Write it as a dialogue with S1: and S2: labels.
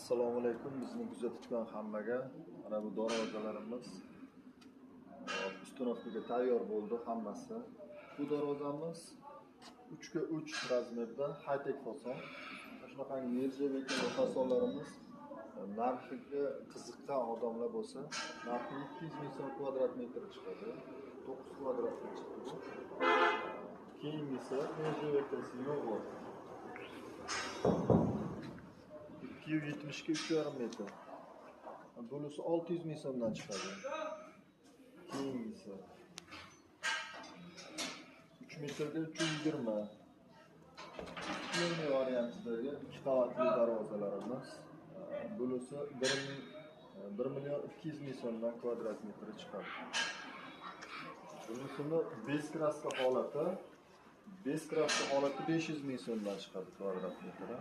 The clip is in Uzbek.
S1: Assalomu alaykum, bizni kuzatgan hammaga. Mana bu darvozalarimiz ustunovkaga tayyor bo'ldi hammasi. Bu darvozamiz 3 ga 3 razmerda high-tech fason. Shunaqa nержавейкali fasonlarimiz narxiga qiziqqan odamlar bo'lsa, narxi 200 ming so'm kvadrat metr chiqadi. 9 kvadratga chiqadi. Keyingisi nержавейкasi yo'q. 270 ga 3,5 metr. Bunisi 600 ming so'mdan chiqadi. Keyingisi 3 metrga 320. Yangi variantidagi 2 qavatli darvozalarimiz. Bunisi 1 million 200 ming so'mdan kvadrat metri chiqadi. Bunisini bez kraska holati 500 ming so'mdan chiqadi kvadrat metri.